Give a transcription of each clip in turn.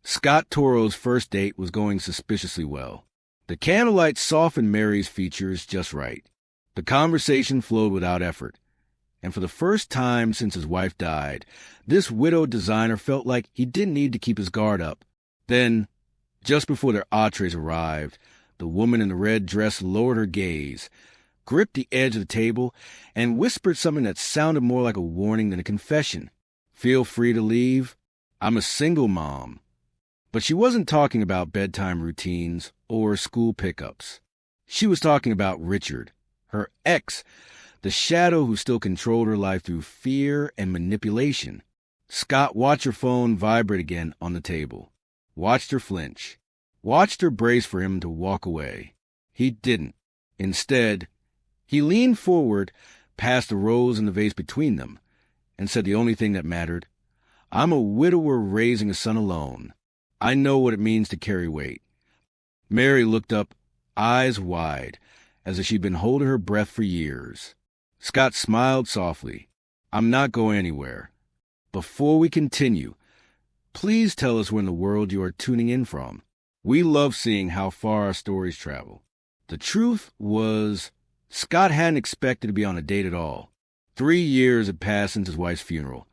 Scott Toro's first date was going suspiciously well. The candlelight softened Mary's features just right. The conversation flowed without effort. And for the first time since his wife died, this widowed designer felt like he didn't need to keep his guard up. Then, just before their entrees arrived, the woman in the red dress lowered her gaze, gripped the edge of the table, and whispered something that sounded more like a warning than a confession. "Feel free to leave. I'm a single mom." But she wasn't talking about bedtime routines or school pickups. She was talking about Richard, her ex, the shadow who still controlled her life through fear and manipulation. Scott watched her phone vibrate again on the table, watched her flinch, watched her brace for him to walk away. He didn't. Instead, he leaned forward past the rose in the vase between them and said the only thing that mattered, "I'm a widower raising a son alone. I know what it means to carry weight." Mary looked up, eyes wide, as if she'd been holding her breath for years. Scott smiled softly. "I'm not going anywhere. Before we continue, please tell us where in the world you are tuning in from. We love seeing how far our stories travel." The truth was, Scott hadn't expected to be on a date at all. 3 years had passed since his wife's funeral,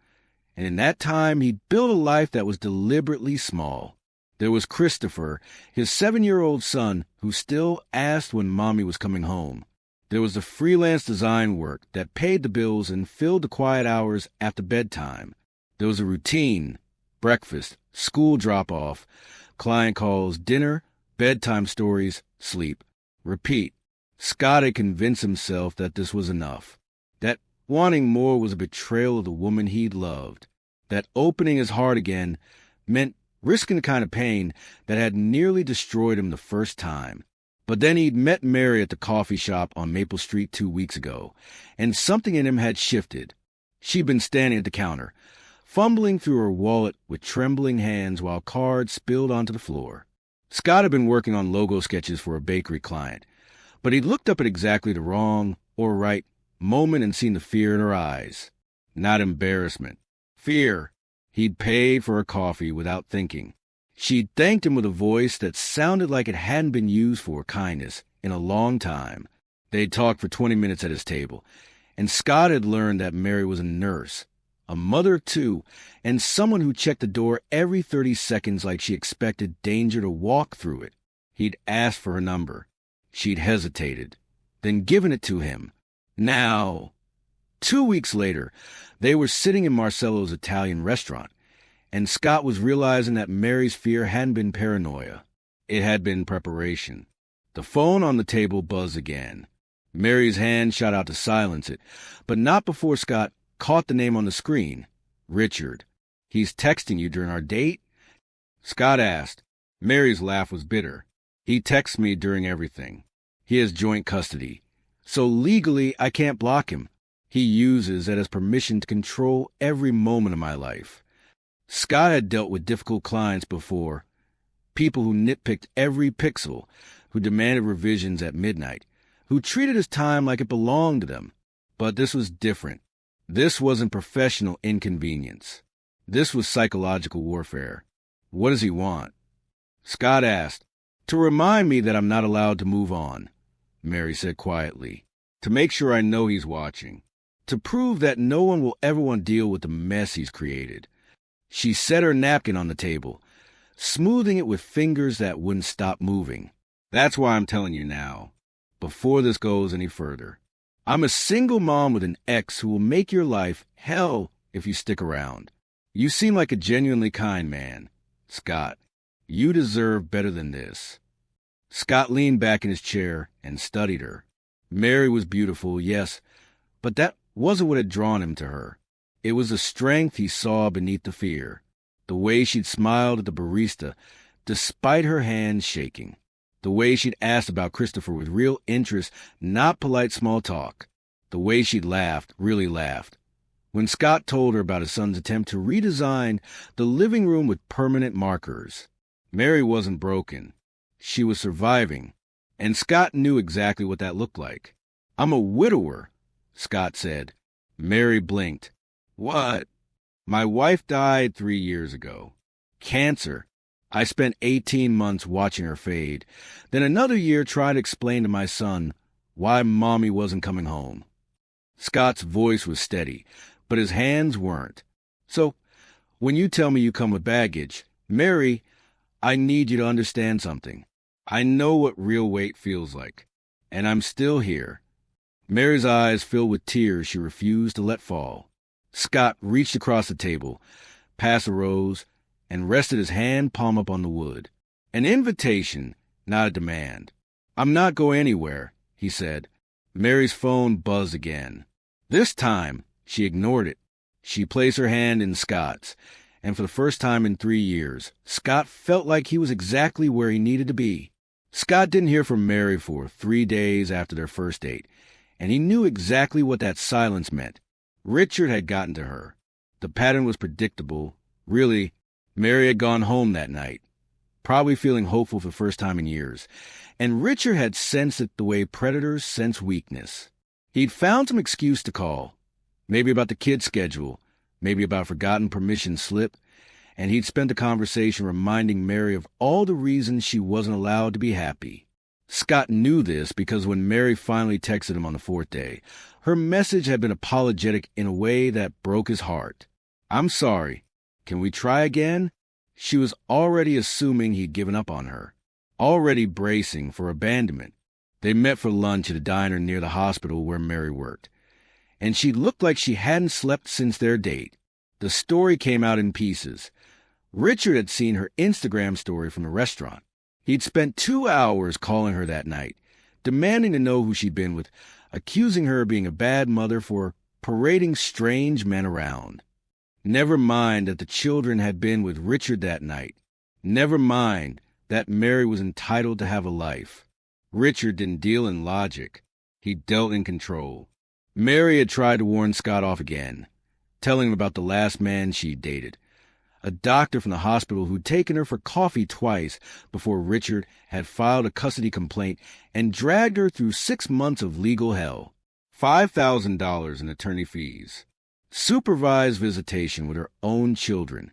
and in that time he'd built a life that was deliberately small. There was Christopher, his 7-year-old son, who still asked when Mommy was coming home. There was the freelance design work that paid the bills and filled the quiet hours after bedtime. There was a routine: breakfast, school drop-off, client calls, dinner, bedtime stories, sleep. Repeat. Scott had convinced himself that this was enough, that wanting more was a betrayal of the woman he'd loved, that opening his heart again meant risking the kind of pain that had nearly destroyed him the first time. But then he'd met Mary at the coffee shop on Maple Street 2 weeks ago, and something in him had shifted. She'd been standing at the counter, fumbling through her wallet with trembling hands while cards spilled onto the floor. Scott had been working on logo sketches for a bakery client, but he'd looked up at exactly the wrong, or right, moment and seen the fear in her eyes. Not embarrassment. Fear. He'd paid for her coffee without thinking. She'd thanked him with a voice that sounded like it hadn't been used for kindness in a long time. They'd talked for 20 minutes at his table, and Scott had learned that Mary was a nurse, a mother of 2, and someone who checked the door every 30 seconds like she expected danger to walk through it. He'd asked for her number. She'd hesitated, then given it to him. Now, 2 weeks later, they were sitting in Marcello's Italian restaurant, and Scott was realizing that Mary's fear hadn't been paranoia. It had been preparation. The phone on the table buzzed again. Mary's hand shot out to silence it, but not before Scott caught the name on the screen. "Richard. He's texting you during our date?" Scott asked. Mary's laugh was bitter. "He texts me during everything. He has joint custody. So legally, I can't block him. He uses it as permission to control every moment of my life." Scott had dealt with difficult clients before. People who nitpicked every pixel, who demanded revisions at midnight, who treated his time like it belonged to them. But this was different. This wasn't professional inconvenience. This was psychological warfare. "What does he want?" Scott asked. "To remind me that I'm not allowed to move on," Mary said quietly. "To make sure I know he's watching. To prove that no one will ever want to deal with the mess he's created." She set her napkin on the table, smoothing it with fingers that wouldn't stop moving. "That's why I'm telling you now, before this goes any further. I'm a single mom with an ex who will make your life hell if you stick around. You seem like a genuinely kind man, Scott. You deserve better than this." Scott leaned back in his chair and studied her. Mary was beautiful, yes, but that wasn't what had drawn him to her. It was the strength he saw beneath the fear, the way she'd smiled at the barista, despite her hands shaking, the way she'd asked about Christopher with real interest, not polite small talk, the way she'd laughed, really laughed, when Scott told her about his son's attempt to redesign the living room with permanent markers. Mary wasn't broken. She was surviving, and Scott knew exactly what that looked like. "I'm a widower," Scott said. Mary blinked. "What?" "My wife died 3 years ago. Cancer. I spent 18 months watching her fade, then another year trying to explain to my son why Mommy wasn't coming home. Scott's voice was steady, but his hands weren't. So, when you tell me you come with baggage, Mary, I need you to understand something. I know what real weight feels like, and I'm still here. Mary's eyes filled with tears she refused to let fall. Scott reached across the table, past a rose, and rested his hand palm up on the wood. An invitation, not a demand. I'm not going anywhere, he said. Mary's phone buzzed again. This time, she ignored it. She placed her hand in Scott's, and for the first time in 3 years, Scott felt like he was exactly where he needed to be. Scott didn't hear from Mary for 3 days after their first date, and he knew exactly what that silence meant. Richard had gotten to her. The pattern was predictable. Really, Mary had gone home that night, probably feeling hopeful for the first time in years, and Richard had sensed it the way predators sense weakness. He'd found some excuse to call, maybe about the kid's schedule, maybe about a forgotten permission slip, and he'd spent the conversation reminding Mary of all the reasons she wasn't allowed to be happy. Scott knew this because when Mary finally texted him on the 4th day, her message had been apologetic in a way that broke his heart. I'm sorry. Can we try again? She was already assuming he'd given up on her, already bracing for abandonment. They met for lunch at a diner near the hospital where Mary worked, and she looked like she hadn't slept since their date. The story came out in pieces. Richard had seen her Instagram story from the restaurant. He'd spent 2 hours calling her that night, demanding to know who she'd been with, accusing her of being a bad mother for parading strange men around. Never mind that the children had been with Richard that night. Never mind that Mary was entitled to have a life. Richard didn't deal in logic. He dealt in control. Mary had tried to warn Scott off again, telling him about the last man she'd dated, a doctor from the hospital who'd taken her for coffee twice before Richard had filed a custody complaint and dragged her through 6 months of legal hell, $5,000 in attorney fees, supervised visitation with her own children,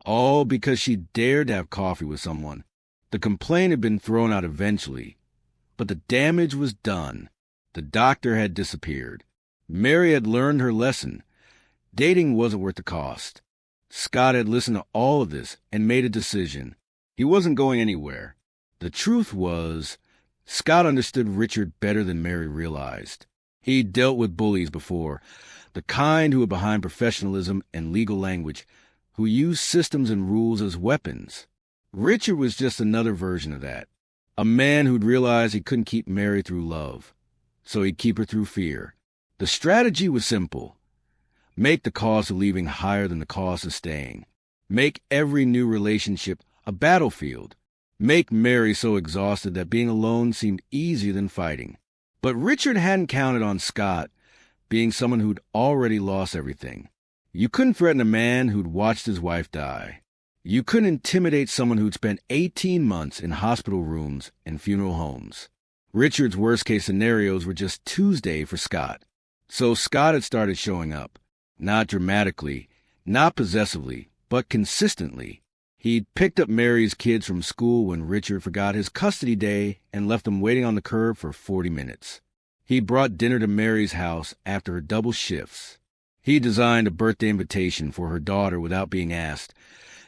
all because she dared to have coffee with someone. The complaint had been thrown out eventually, but the damage was done. The doctor had disappeared. Mary had learned her lesson. Dating wasn't worth the cost. Scott had listened to all of this and made a decision. He wasn't going anywhere. The truth was, Scott understood Richard better than Mary realized. He'd dealt with bullies before, the kind who were behind professionalism and legal language, who used systems and rules as weapons. Richard was just another version of that. A man who'd realized he couldn't keep Mary through love, so he'd keep her through fear. The strategy was simple. Make the cost of leaving higher than the cost of staying. Make every new relationship a battlefield. Make Mary so exhausted that being alone seemed easier than fighting. But Richard hadn't counted on Scott being someone who'd already lost everything. You couldn't threaten a man who'd watched his wife die. You couldn't intimidate someone who'd spent 18 months in hospital rooms and funeral homes. Richard's worst-case scenarios were just Tuesday for Scott. So Scott had started showing up. Not dramatically, not possessively, but consistently. He'd picked up Mary's kids from school when Richard forgot his custody day and left them waiting on the curb for 40 minutes. He brought dinner to Mary's house after her double shifts. He designed a birthday invitation for her daughter without being asked,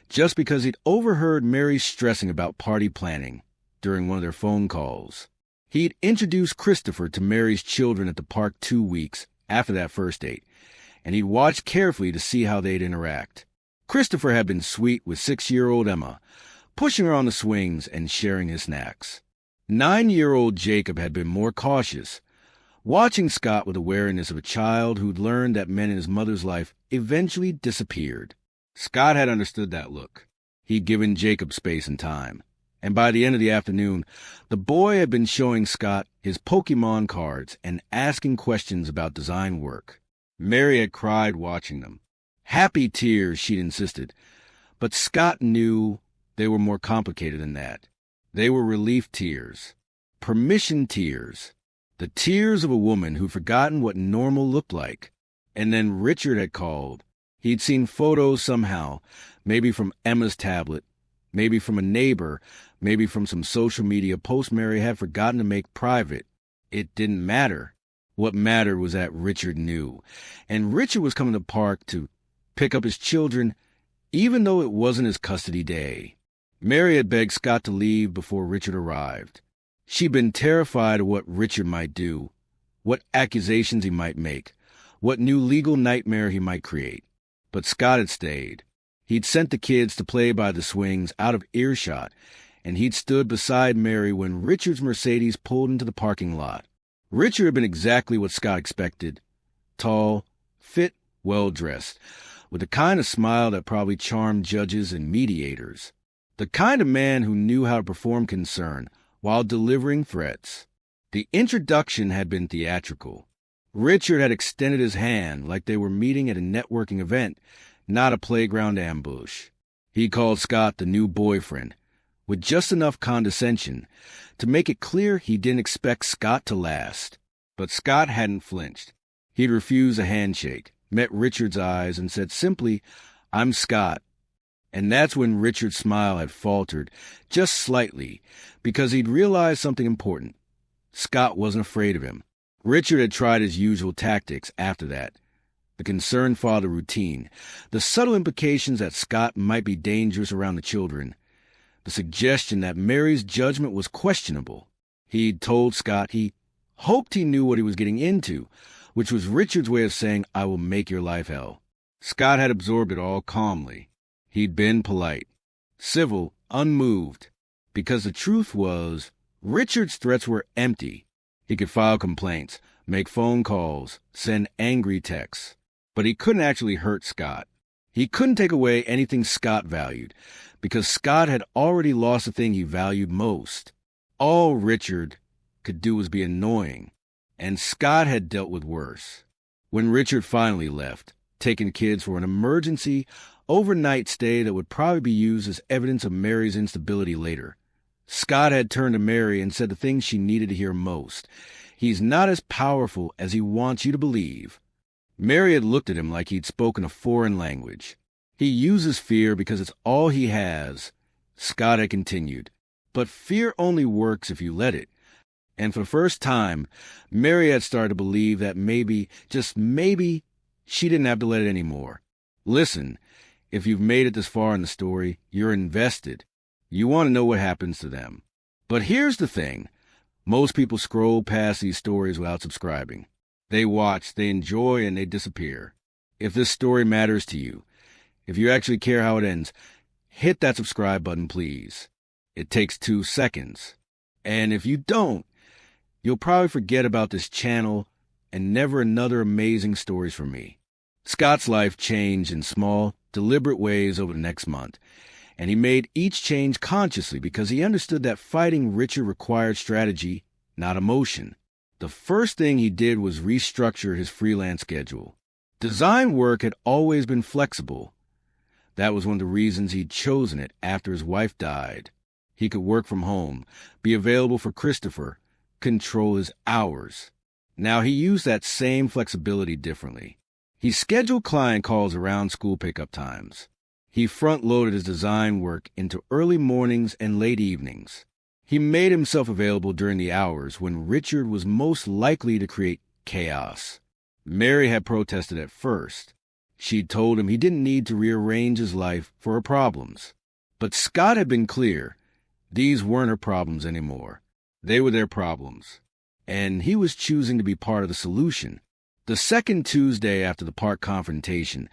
just because he'd overheard Mary stressing about party planning during one of their phone calls. He'd introduced Christopher to Mary's children at the park 2 weeks after that first date, and he'd watched carefully to see how they'd interact. Christopher had been sweet with 6-year-old Emma, pushing her on the swings and sharing his snacks. 9-year-old Jacob had been more cautious, watching Scott with awareness of a child who'd learned that men in his mother's life eventually disappeared. Scott had understood that look. He'd given Jacob space and time. And by the end of the afternoon, the boy had been showing Scott his Pokemon cards and asking questions about design work. Mary had cried watching them. Happy tears, she'd insisted. But Scott knew they were more complicated than that. They were relief tears. Permission tears. The tears of a woman who'd forgotten what normal looked like. And then Richard had called. He'd seen photos somehow, maybe from Emma's tablet, Maybe from a neighbor, maybe from some social media post Mary had forgotten to make private. It didn't matter. What mattered was that Richard knew. And Richard was coming to the park to pick up his children, even though it wasn't his custody day. Mary had begged Scott to leave before Richard arrived. She'd been terrified of what Richard might do, what accusations he might make, what new legal nightmare he might create. But Scott had stayed. He'd sent the kids to play by the swings out of earshot, and he'd stood beside Mary when Richard's Mercedes pulled into the parking lot. Richard had been exactly what Scott expected. Tall, fit, well-dressed, with the kind of smile that probably charmed judges and mediators. The kind of man who knew how to perform concern while delivering threats. The introduction had been theatrical. Richard had extended his hand like they were meeting at a networking event, not a playground ambush. He called Scott the new boyfriend, with just enough condescension to make it clear he didn't expect Scott to last. But Scott hadn't flinched. He'd refused a handshake, met Richard's eyes, and said simply, "I'm Scott." And that's when Richard's smile had faltered, just slightly, because he'd realized something important. Scott wasn't afraid of him. Richard had tried his usual tactics after that. The concerned father routine, the subtle implications that Scott might be dangerous around the children, the suggestion that Mary's judgment was questionable. He'd told Scott he hoped he knew what he was getting into, which was Richard's way of saying, "I will make your life hell." Scott had absorbed it all calmly. He'd been polite, civil, unmoved, because the truth was, Richard's threats were empty. He could file complaints, make phone calls, send angry texts, but he couldn't actually hurt Scott. He couldn't take away anything Scott valued, because Scott had already lost the thing he valued most. All Richard could do was be annoying, and Scott had dealt with worse. When Richard finally left, taking kids for an emergency overnight stay that would probably be used as evidence of Mary's instability later, Scott had turned to Mary and said the thing she needed to hear most. "He's not as powerful as he wants you to believe." Mary had looked at him like he'd spoken a foreign language. "He uses fear because it's all he has," Scott had continued. "But fear only works if you let it." And for the first time, Mary had started to believe that maybe, just maybe, she didn't have to let it anymore. Listen, if you've made it this far in the story, you're invested. You want to know what happens to them. But here's the thing. Most people scroll past these stories without subscribing. They watch, they enjoy, and they disappear. If this story matters to you, if you actually care how it ends, hit that subscribe button, please. It takes 2 seconds. And if you don't, you'll probably forget about this channel and never another amazing stories from me. Scott's life changed in small, deliberate ways over the next month, and he made each change consciously because he understood that fighting Richard required strategy, not emotion. The first thing he did was restructure his freelance schedule. Design work had always been flexible. That was one of the reasons he'd chosen it after his wife died. He could work from home, be available for Christopher, control his hours. Now he used that same flexibility differently. He scheduled client calls around school pickup times. He front-loaded his design work into early mornings and late evenings. He made himself available during the hours when Richard was most likely to create chaos. Mary had protested at first. She'd told him he didn't need to rearrange his life for her problems. But Scott had been clear. These weren't her problems anymore. They were their problems. And he was choosing to be part of the solution. The second Tuesday after the park confrontation,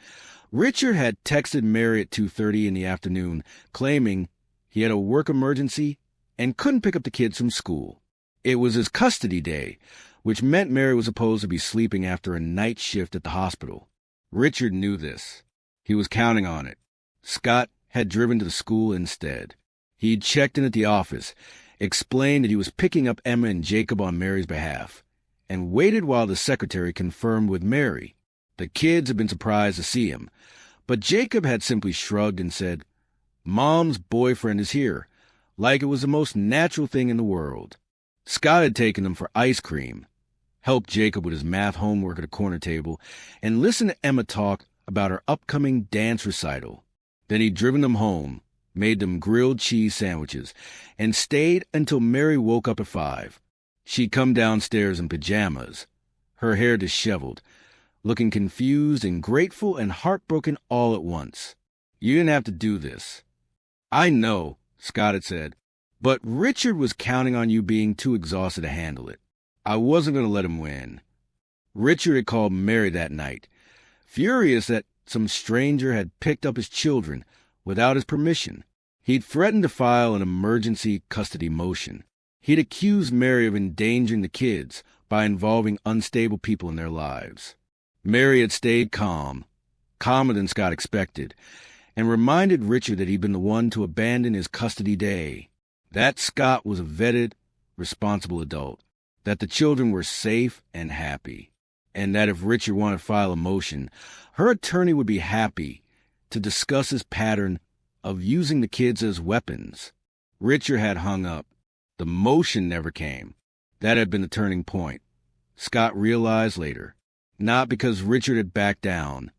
Richard had texted Mary at 2:30 in the afternoon, claiming he had a work emergency and couldn't pick up the kids from school. It was his custody day, which meant Mary was supposed to be sleeping after a night shift at the hospital. Richard knew this. He was counting on it. Scott had driven to the school instead. He'd checked in at the office, explained that he was picking up Emma and Jacob on Mary's behalf, and waited while the secretary confirmed with Mary. The kids had been surprised to see him, but Jacob had simply shrugged and said, "Mom's boyfriend is here," like it was the most natural thing in the world. Scott had taken them for ice cream, helped Jacob with his math homework at a corner table, and listened to Emma talk about her upcoming dance recital. Then he'd driven them home, made them grilled cheese sandwiches, and stayed until Mary woke up at 5. She'd come downstairs in pajamas, her hair disheveled, looking confused and grateful and heartbroken all at once. "You didn't have to do this." "I know," Scott had said, "but Richard was counting on you being too exhausted to handle it. I wasn't going to let him win." Richard had called Mary that night, furious that some stranger had picked up his children without his permission. He'd threatened to file an emergency custody motion. He'd accused Mary of endangering the kids by involving unstable people in their lives. Mary had stayed calm, calmer than Scott expected, and reminded Richard that he'd been the one to abandon his custody day, that Scott was a vetted, responsible adult, that the children were safe and happy, and that if Richard wanted to file a motion, her attorney would be happy to discuss his pattern of using the kids as weapons. Richard had hung up. The motion never came. That had been the turning point, Scott realized later. Not because Richard had backed down.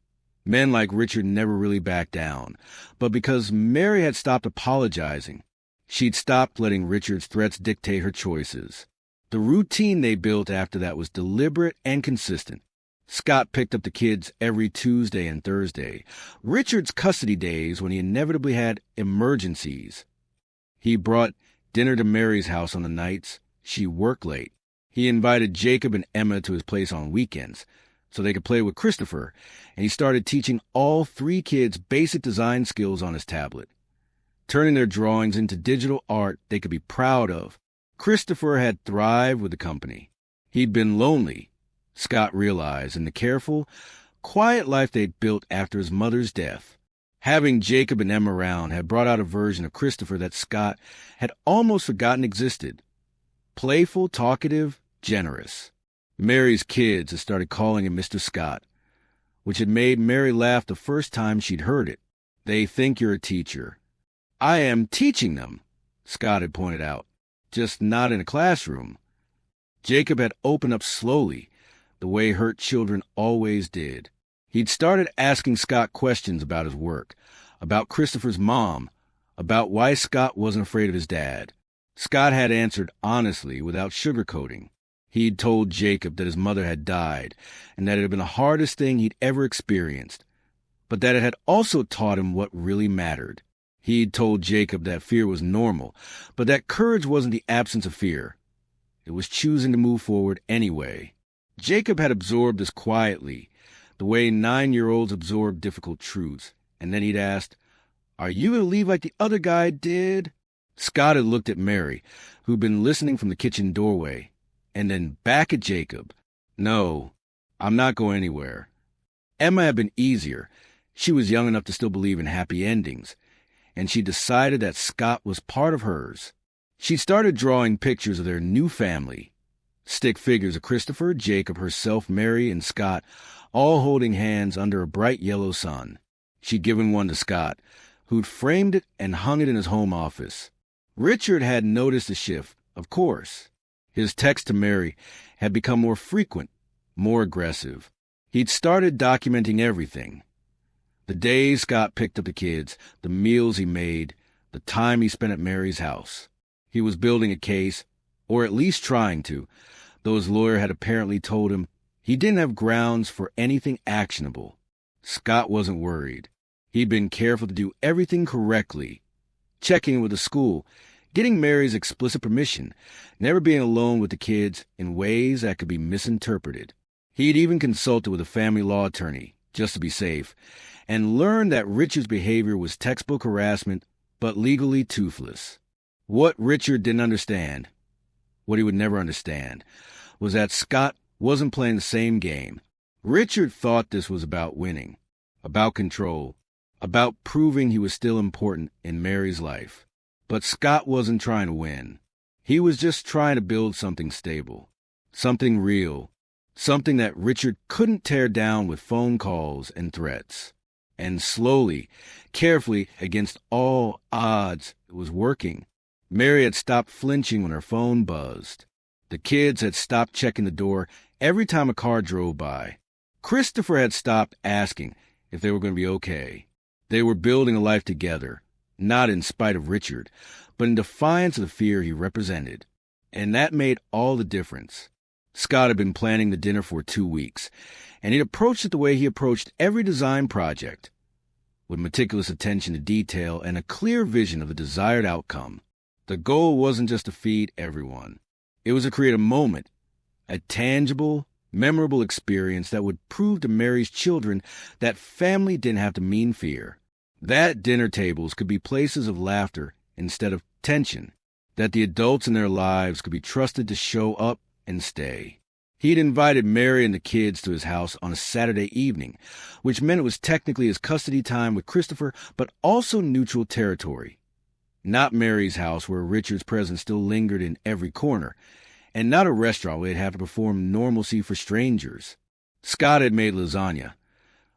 Men like Richard never really backed down, but because Mary had stopped apologizing. She'd stopped letting Richard's threats dictate her choices. The routine they built after that was deliberate and consistent. Scott picked up the kids every Tuesday and Thursday, Richard's custody days when he inevitably had emergencies. He brought dinner to Mary's house on the nights she worked late. He invited Jacob and Emma to his place on weekends so they could play with Christopher, and he started teaching all 3 kids basic design skills on his tablet, turning their drawings into digital art they could be proud of. Christopher had thrived with the company. He'd been lonely, Scott realized, in the careful, quiet life they'd built after his mother's death. Having Jacob and Emma around had brought out a version of Christopher that Scott had almost forgotten existed. Playful, talkative, generous. Mary's kids had started calling him Mr. Scott, which had made Mary laugh the first time she'd heard it. "They think you're a teacher." "I am teaching them," Scott had pointed out, "just not in a classroom." Jacob had opened up slowly, the way hurt children always did. He'd started asking Scott questions about his work, about Christopher's mom, about why Scott wasn't afraid of his dad. Scott had answered honestly, without sugarcoating. He'd told Jacob that his mother had died, and that it had been the hardest thing he'd ever experienced, but that it had also taught him what really mattered. He'd told Jacob that fear was normal, but that courage wasn't the absence of fear. It was choosing to move forward anyway. Jacob had absorbed this quietly, the way 9-year-olds absorb difficult truths, and then he'd asked, "Are you going to leave like the other guy did?" Scott had looked at Mary, who'd been listening from the kitchen doorway, and then back at Jacob. "No, I'm not going anywhere." Emma had been easier. She was young enough to still believe in happy endings, and she decided that Scott was part of hers. She started drawing pictures of their new family. Stick figures of Christopher, Jacob, herself, Mary, and Scott, all holding hands under a bright yellow sun. She'd given one to Scott, who'd framed it and hung it in his home office. Richard had noticed the shift, of course. His texts to Mary had become more frequent, more aggressive. He'd started documenting everything. The days Scott picked up the kids, the meals he made, the time he spent at Mary's house. He was building a case, or at least trying to, though his lawyer had apparently told him he didn't have grounds for anything actionable. Scott wasn't worried. He'd been careful to do everything correctly, checking with the school, getting Mary's explicit permission, never being alone with the kids in ways that could be misinterpreted. He'd even consulted with a family law attorney, just to be safe, and learned that Richard's behavior was textbook harassment, but legally toothless. What Richard didn't understand, what he would never understand, was that Scott wasn't playing the same game. Richard thought this was about winning, about control, about proving he was still important in Mary's life. But Scott wasn't trying to win. He was just trying to build something stable, something real, something that Richard couldn't tear down with phone calls and threats. And slowly, carefully, against all odds, it was working. Mary had stopped flinching when her phone buzzed. The kids had stopped checking the door every time a car drove by. Christopher had stopped asking if they were going to be okay. They were building a life together, not in spite of Richard, but in defiance of the fear he represented. And that made all the difference. Scott had been planning the dinner for 2 weeks, and he'd approached it the way he approached every design project, with meticulous attention to detail and a clear vision of the desired outcome. The goal wasn't just to feed everyone. It was to create a moment, a tangible, memorable experience that would prove to Mary's children that family didn't have to mean fear, that dinner tables could be places of laughter instead of tension, that the adults in their lives could be trusted to show up and stay. He'd invited Mary and the kids to his house on a Saturday evening, which meant it was technically his custody time with Christopher, but also neutral territory. Not Mary's house, where Richard's presence still lingered in every corner, and not a restaurant where they'd have to perform normalcy for strangers. Scott had made lasagna,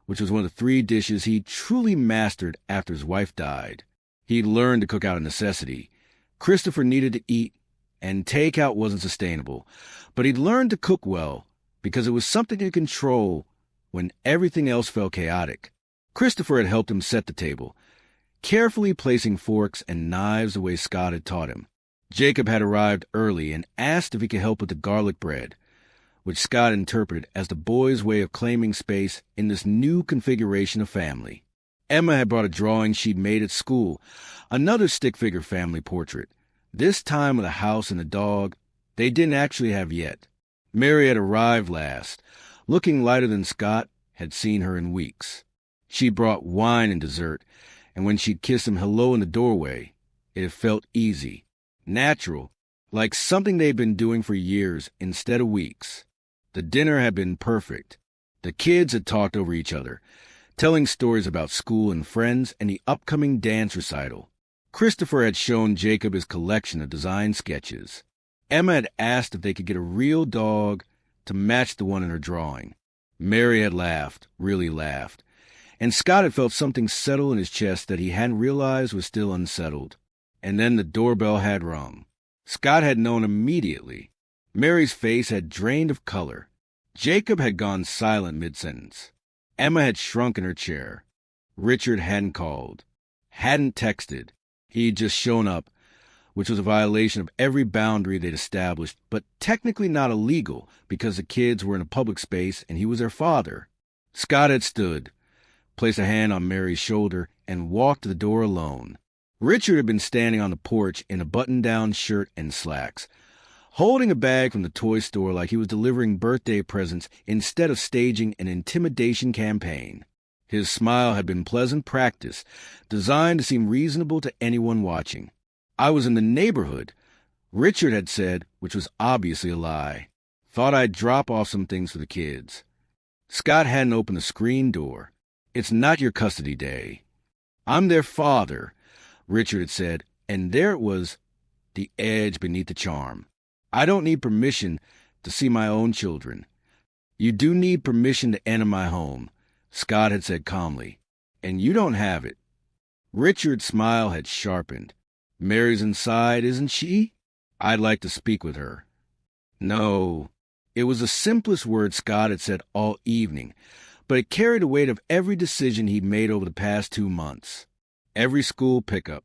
which was one of the 3 dishes he truly mastered after his wife died. He'd learned to cook out of necessity. Christopher needed to eat, and takeout wasn't sustainable, but he'd learned to cook well because it was something to control when everything else felt chaotic. Christopher had helped him set the table, carefully placing forks and knives the way Scott had taught him. Jacob had arrived early and asked if he could help with the garlic bread, which Scott interpreted as the boys' way of claiming space in this new configuration of family. Emma had brought a drawing she'd made at school, another stick-figure family portrait, this time with a house and a dog they didn't actually have yet. Mary had arrived last, looking lighter than Scott had seen her in weeks. She brought wine and dessert, and when she'd kissed him hello in the doorway, it had felt easy, natural, like something they'd been doing for years instead of weeks. The dinner had been perfect. The kids had talked over each other, telling stories about school and friends and the upcoming dance recital. Christopher had shown Jacob his collection of design sketches. Emma had asked if they could get a real dog to match the one in her drawing. Mary had laughed, really laughed, and Scott had felt something settle in his chest that he hadn't realized was still unsettled. And then the doorbell had rung. Scott had known immediately. Mary's face had drained of color. Jacob had gone silent mid-sentence. Emma had shrunk in her chair. Richard hadn't called, hadn't texted. He'd just shown up, which was a violation of every boundary they'd established, but technically not illegal because the kids were in a public space and he was their father. Scott had stood, placed a hand on Mary's shoulder, and walked to the door alone. Richard had been standing on the porch in a button-down shirt and slacks, holding a bag from the toy store like he was delivering birthday presents instead of staging an intimidation campaign. His smile had been pleasant practice, designed to seem reasonable to anyone watching. "I was in the neighborhood," Richard had said, which was obviously a lie. "Thought I'd drop off some things for the kids." Scott hadn't opened the screen door. "It's not your custody day." "I'm their father," Richard had said, and there it was, the edge beneath the charm. "I don't need permission to see my own children." "You do need permission to enter my home," Scott had said calmly, "and you don't have it." Richard's smile had sharpened. "Mary's inside, isn't she? I'd like to speak with her." No. It was the simplest word Scott had said all evening, but it carried the weight of every decision he'd made over the past 2 months. Every school pickup,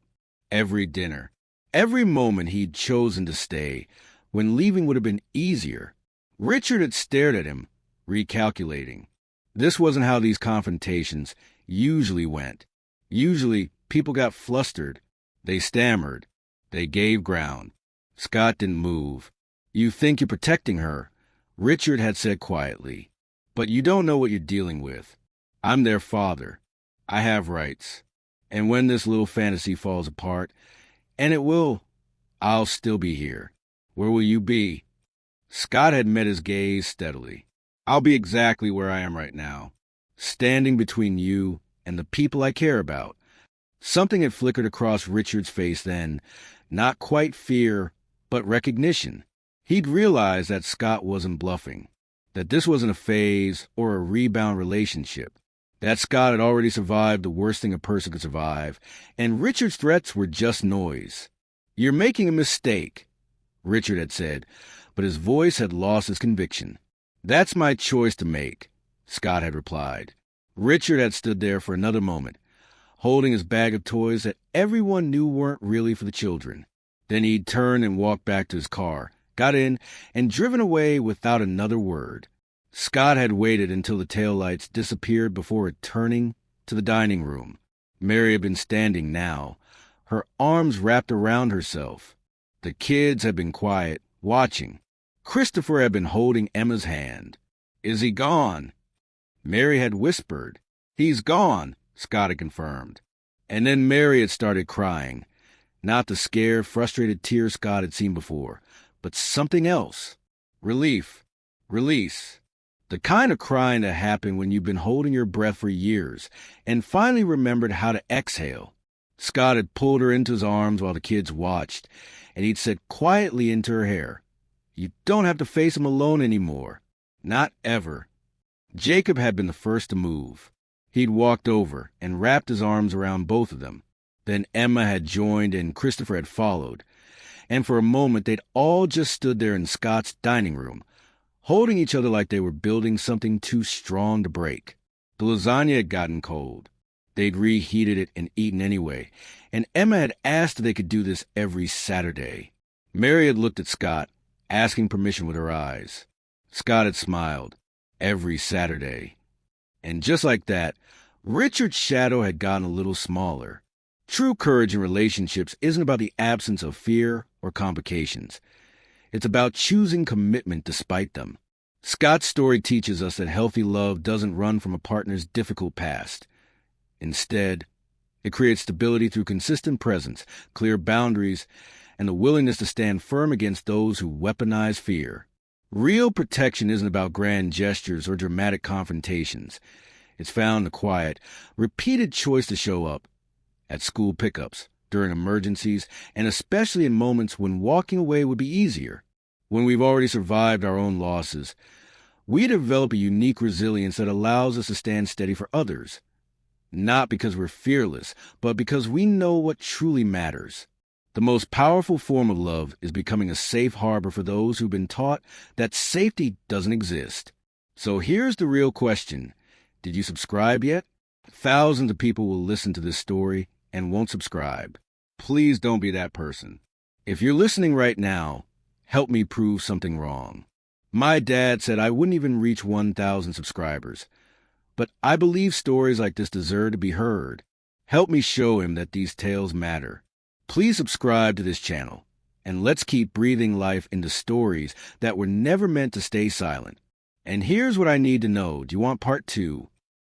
every dinner, every moment he'd chosen to stay, when leaving would have been easier. Richard had stared at him, recalculating. This wasn't how these confrontations usually went. Usually, people got flustered. They stammered. They gave ground. Scott didn't move. "You think you're protecting her," Richard had said quietly, "but you don't know what you're dealing with. I'm their father. I have rights. And when this little fantasy falls apart, and it will, I'll still be here. Where will you be?" Scott had met his gaze steadily. "I'll be exactly where I am right now, standing between you and the people I care about." Something had flickered across Richard's face then, not quite fear, but recognition. He'd realized that Scott wasn't bluffing, that this wasn't a phase or a rebound relationship, that Scott had already survived the worst thing a person could survive, and Richard's threats were just noise. "You're making a mistake," Richard had said, but his voice had lost its conviction. "That's my choice to make," Scott had replied. Richard had stood there for another moment, holding his bag of toys that everyone knew weren't really for the children. Then he'd turn and walk back to his car, got in, and driven away without another word. Scott had waited until the taillights disappeared before returning to the dining room. Mary had been standing now, her arms wrapped around herself. The kids had been quiet, watching. Christopher had been holding Emma's hand. "Is he gone?" Mary had whispered. "He's gone," Scott had confirmed. And then Mary had started crying. Not the scared, frustrated tears Scott had seen before, but something else. Relief. Release. The kind of crying that happened when you've been holding your breath for years and finally remembered how to exhale. Scott had pulled her into his arms while the kids watched, and he'd said quietly into her hair, "You don't have to face him alone anymore. Not ever." Jacob had been the first to move. He'd walked over and wrapped his arms around both of them. Then Emma had joined and Christopher had followed. And for a moment, they'd all just stood there in Scott's dining room, holding each other like they were building something too strong to break. The lasagna had gotten cold. They'd reheated it and eaten anyway, and Emma had asked if they could do this every Saturday. Mary had looked at Scott, asking permission with her eyes. Scott had smiled. Every Saturday. And just like that, Richard's shadow had gotten a little smaller. True courage in relationships isn't about the absence of fear or complications. It's about choosing commitment despite them. Scott's story teaches us that healthy love doesn't run from a partner's difficult past. Instead, it creates stability through consistent presence, clear boundaries, and the willingness to stand firm against those who weaponize fear. Real protection isn't about grand gestures or dramatic confrontations. It's found in the quiet, repeated choice to show up at school pickups, during emergencies, and especially in moments when walking away would be easier. When we've already survived our own losses, we develop a unique resilience that allows us to stand steady for others. Not because we're fearless, but because we know what truly matters. The most powerful form of love is becoming a safe harbor for those who've been taught that safety doesn't exist. So here's the real question. Did you subscribe yet? Thousands of people will listen to this story and won't subscribe. Please don't be that person. If you're listening right now, help me prove something wrong. My dad said I wouldn't even reach 1,000 subscribers. But I believe stories like this deserve to be heard. Help me show him that these tales matter. Please subscribe to this channel, and let's keep breathing life into stories that were never meant to stay silent. And here's what I need to know. Do you want part 2?